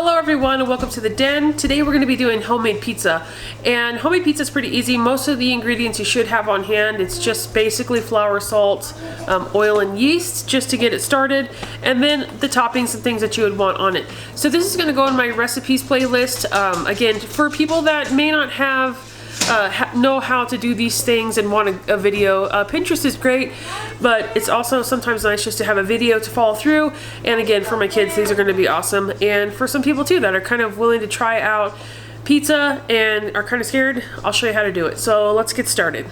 Hello everyone and welcome to the Den. Today we're going to be doing homemade pizza, and homemade pizza is pretty easy. Most of the ingredients you should have on hand. It's just basically flour, salt, oil and yeast just to get it started, and then the toppings and things that you would want on it. So this is going to go in my recipes playlist. Again, for people that may not know how to do these things and want a video, Pinterest is great, but it's also sometimes nice just to have a video to follow through. And again, for my kids, these are going to be awesome, and for some people too that are kind of willing to try out pizza and are kind of scared, I'll show you how to do it. So let's get started.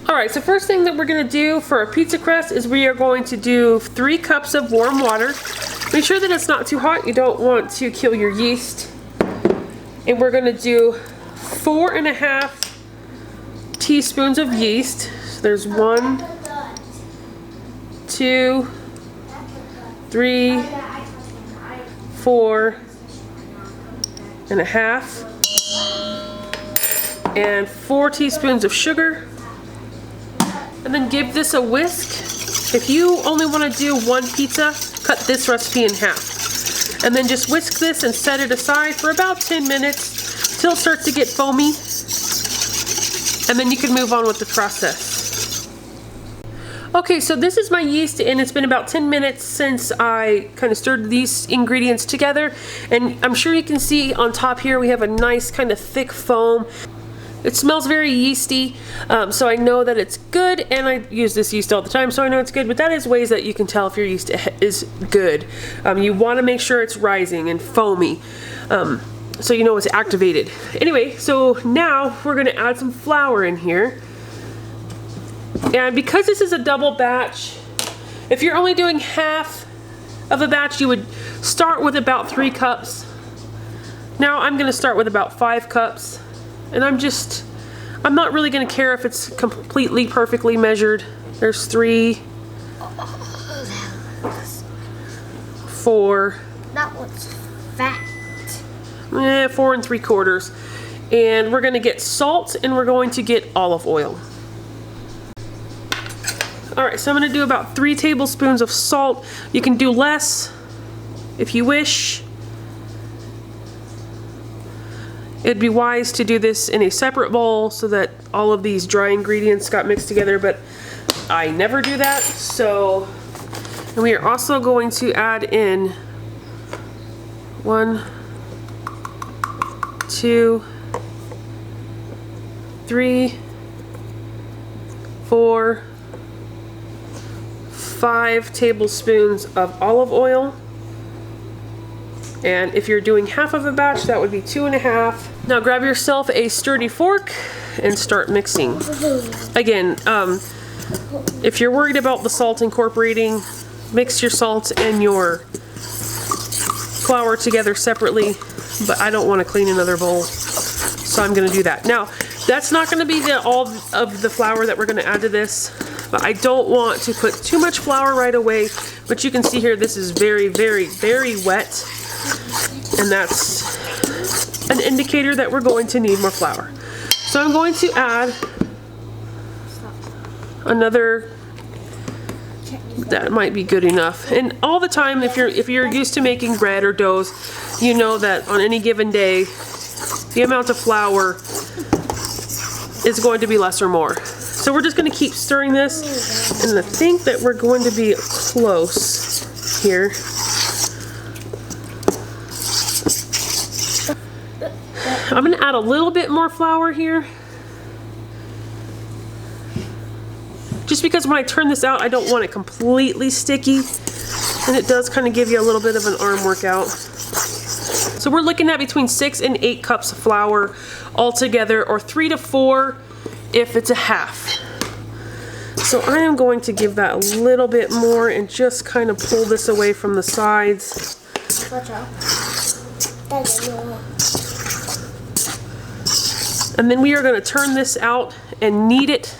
Alright, so first thing that we're going to do for our pizza crust is we are going to do 3 cups of warm water. Make sure that it's not too hot. You don't want to kill your yeast. And we're going to do 4.5 teaspoons of yeast. So there's 1, 2, 3, 4.5, and 4 teaspoons of sugar. And then give this a whisk. If you only want to do 1 pizza, cut this recipe in half. And then just whisk this and set it aside for about 10 minutes till it starts to get foamy. And then you can move on with the process. Okay, so this is my yeast, and it's been about 10 minutes since I kind of stirred these ingredients together. And I'm sure you can see on top here we have a nice kind of thick foam. It smells very yeasty, so I know that it's good, and I use this yeast all the time, so I know it's good, but that is ways that you can tell if your yeast is good. You want to make sure it's rising and foamy, so you know it's activated. Anyway, so now we're going to add some flour in here, and because this is a double batch, if you're only doing half of a batch, you would start with about 3 cups. Now I'm going to start with about 5 cups. And I'm not really going to care if it's completely perfectly measured. There's 3, 4. That one's fat. 4 3/4. And we're going to get salt, and we're going to get olive oil. Alright, so I'm going to do about 3 tablespoons of salt. You can do less if you wish. It'd be wise to do this in a separate bowl so that all of these dry ingredients got mixed together, but I never do that. So, and we are also going to add in 1, 2, 3, 4, 5 tablespoons of olive oil. And if you're doing half of a batch, that would be 2.5. Now grab yourself a sturdy fork and start mixing. Again, if you're worried about the salt incorporating, mix your salt and your flour together separately, but I don't want to clean another bowl, so I'm going to do that. Now, that's not going to be all of the flour that we're going to add to this, but I don't want to put too much flour right away. But you can see here, this is very, very, very wet. And that's an indicator that we're going to need more flour. So I'm going to add another, that might be good enough. And all the time, if you're used to making bread or doughs, you know that on any given day, the amount of flour is going to be less or more. So we're just going to keep stirring this, and I think that we're going to be close here. I'm going to add a little bit more flour here. Just because when I turn this out, I don't want it completely sticky. And it does kind of give you a little bit of an arm workout. So we're looking at between 6 and 8 cups of flour altogether, or 3 to 4 if it's a half. So I am going to give that a little bit more and just kind of pull this away from the sides. Watch out. And then we are going to turn this out and knead it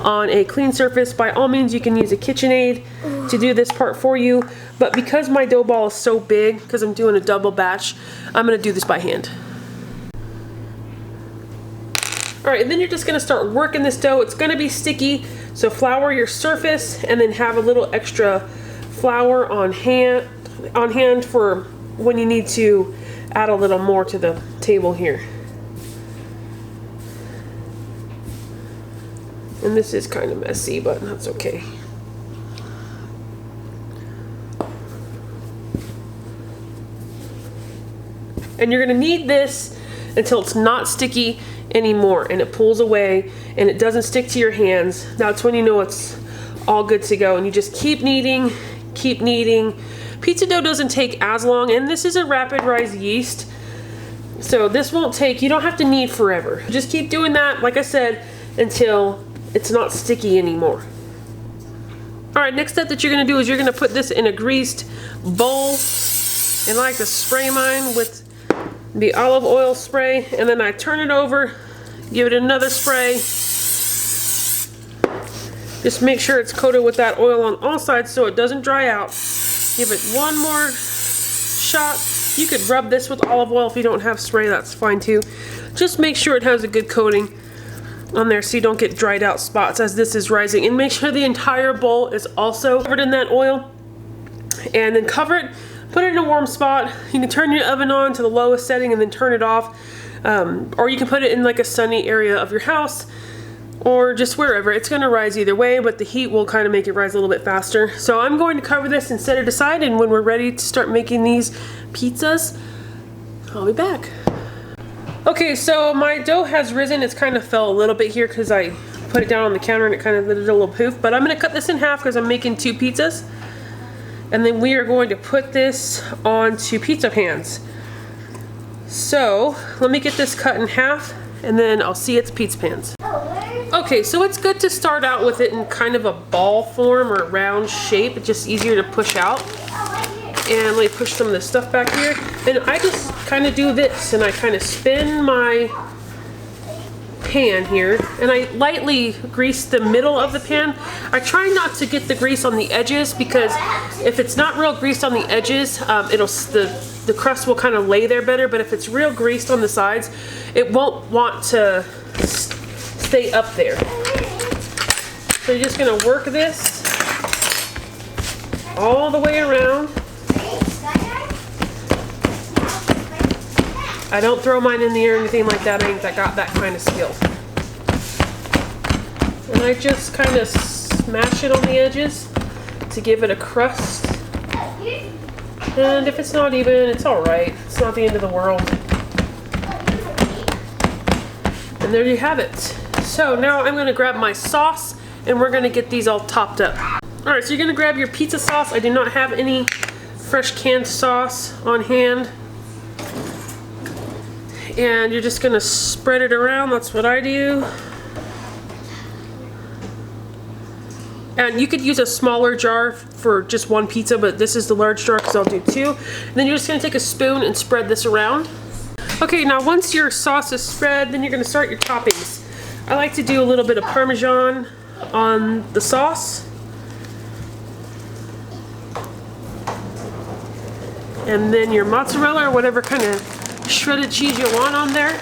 on a clean surface. By all means, you can use a KitchenAid to do this part for you. But because my dough ball is so big, because I'm doing a double batch, I'm going to do this by hand. Alright, and then you're just going to start working this dough. It's going to be sticky, so flour your surface and then have a little extra flour on hand for when you need to add a little more to the table here. And this is kind of messy, but that's okay. And you're going to knead this until it's not sticky anymore and it pulls away and it doesn't stick to your hands. That's when you know it's all good to go, and you just keep kneading, keep kneading. Pizza dough doesn't take as long, and this is a rapid rise yeast, so this won't take, you don't have to knead forever. Just keep doing that, like I said, until it's not sticky anymore. Alright, next step that you're going to do is you're going to put this in a greased bowl, and I like to spray mine with the olive oil spray, and then I turn it over, give it another spray. Just make sure it's coated with that oil on all sides so it doesn't dry out. Give it one more shot. You could rub this with olive oil if you don't have spray, that's fine too. Just make sure it has a good coating on there so you don't get dried out spots as this is rising. And make sure the entire bowl is also covered in that oil. And then cover it. Put it in a warm spot. You can turn your oven on to the lowest setting and then turn it off. Or you can put it in like a sunny area of your house or just wherever. It's going to rise either way, but the heat will kind of make it rise a little bit faster. So I'm going to cover this and set it aside, and when we're ready to start making these pizzas, I'll be back. Okay, so my dough has risen. It's kind of fell a little bit here because I put it down on the counter and it kind of did a little poof, but I'm going to cut this in half because I'm making 2 pizzas. And then we are going to put this onto pizza pans. So let me get this cut in half and then I'll see its pizza pans. Okay, so it's good to start out with it in kind of a ball form or round shape. It's just easier to push out. And let me push some of this stuff back here. And I just kind of do this and I kind of spin my pan here, and I lightly grease the middle of the pan. I try not to get the grease on the edges because if it's not real greased on the edges, the crust will kind of lay there better. But if it's real greased on the sides, it won't want to stay up there. So you're just gonna work this all the way around. I don't throw mine in the air or anything like that. I ain't got that kind of skill. And I just kind of smash it on the edges to give it a crust. And if it's not even, it's alright. It's not the end of the world. And there you have it. So now I'm going to grab my sauce and we're going to get these all topped up. Alright, so you're going to grab your pizza sauce. I do not have any fresh canned sauce on hand. And you're just gonna spread it around. That's what I do. And you could use a smaller jar for just one pizza, but this is the large jar because I'll do 2. And then you're just gonna take a spoon and spread this around. Okay, now once your sauce is spread, then you're gonna start your toppings. I like to do a little bit of Parmesan on the sauce. And then your mozzarella or whatever kind of shredded cheese you want on there.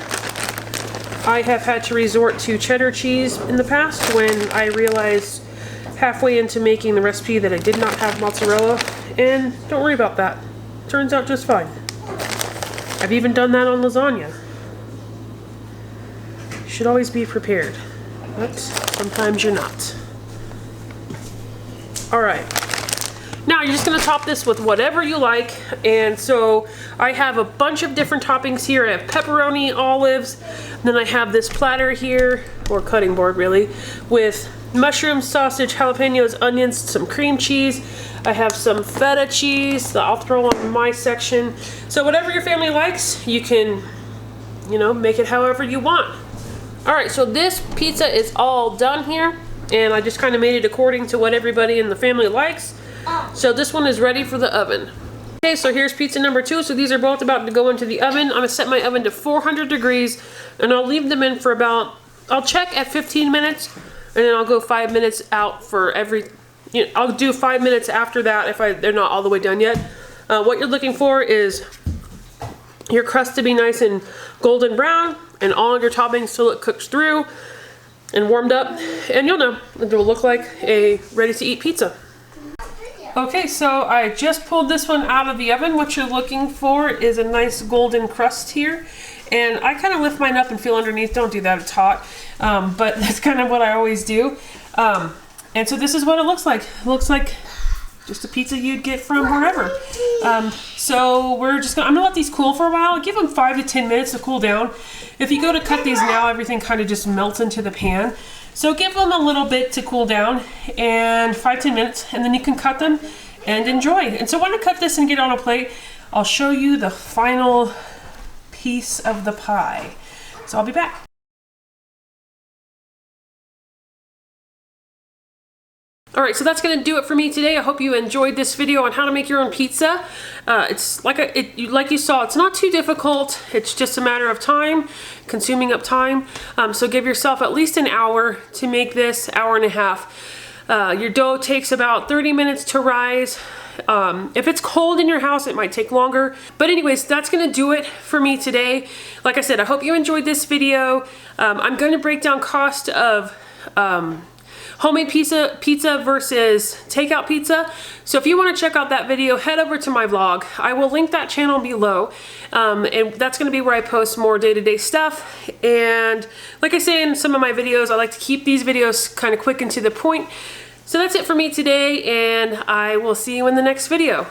I have had to resort to cheddar cheese in the past when I realized halfway into making the recipe that I did not have mozzarella, and don't worry about that. Turns out just fine. I've even done that on lasagna. You should always be prepared, but sometimes you're not. Alright. Now you're just going to top this with whatever you like, and so I have a bunch of different toppings here. I have pepperoni, olives, then I have this platter here, or cutting board really, with mushrooms, sausage, jalapenos, onions, some cream cheese. I have some feta cheese that I'll throw on my section. So whatever your family likes, you can, make it however you want. Alright, so this pizza is all done here. and I just kind of made it according to what everybody in the family likes. So this one is ready for the oven. Okay, so here's pizza number 2. So these are both about to go into the oven. I'm gonna set my oven to 400 degrees, and I'll leave them in for about, I'll check at 15 minutes, and then I'll go 5 minutes out for every, I'll do 5 minutes after that if they're not all the way done yet. What you're looking for is your crust to be nice and golden brown, and all of your toppings till it cooks through and warmed up, and you'll know it will look like a ready-to-eat pizza. Okay, so I just pulled this one out of the oven. What you're looking for is a nice golden crust here. And I kind of lift mine up and feel underneath. Don't do that, it's hot. But that's kind of what I always do. And so this is what it looks like. It looks like just a pizza you'd get from wherever. So I'm gonna let these cool for a while. Give them 5 to 10 minutes to cool down. If you go to cut these now, everything kind of just melts into the pan. So give them a little bit to cool down, and 5-10 minutes, and then you can cut them and enjoy. And so when I cut this and get it on a plate, I'll show you the final piece of the pie. So I'll be back. All right, so that's gonna do it for me today. I hope you enjoyed this video on how to make your own pizza. It's like you saw, it's not too difficult. It's just a matter of time, consuming up time. So give yourself at least an hour to make this, hour and a half. Your dough takes about 30 minutes to rise. If it's cold in your house, it might take longer. But anyways, that's gonna do it for me today. Like I said, I hope you enjoyed this video. I'm gonna break down cost of homemade pizza versus takeout pizza. So if you want to check out that video, head over to my vlog. I will link that channel below, and that's going to be where I post more day-to-day stuff. And like I say in some of my videos, I like to keep these videos kind of quick and to the point. So that's it for me today, and I will see you in the next video.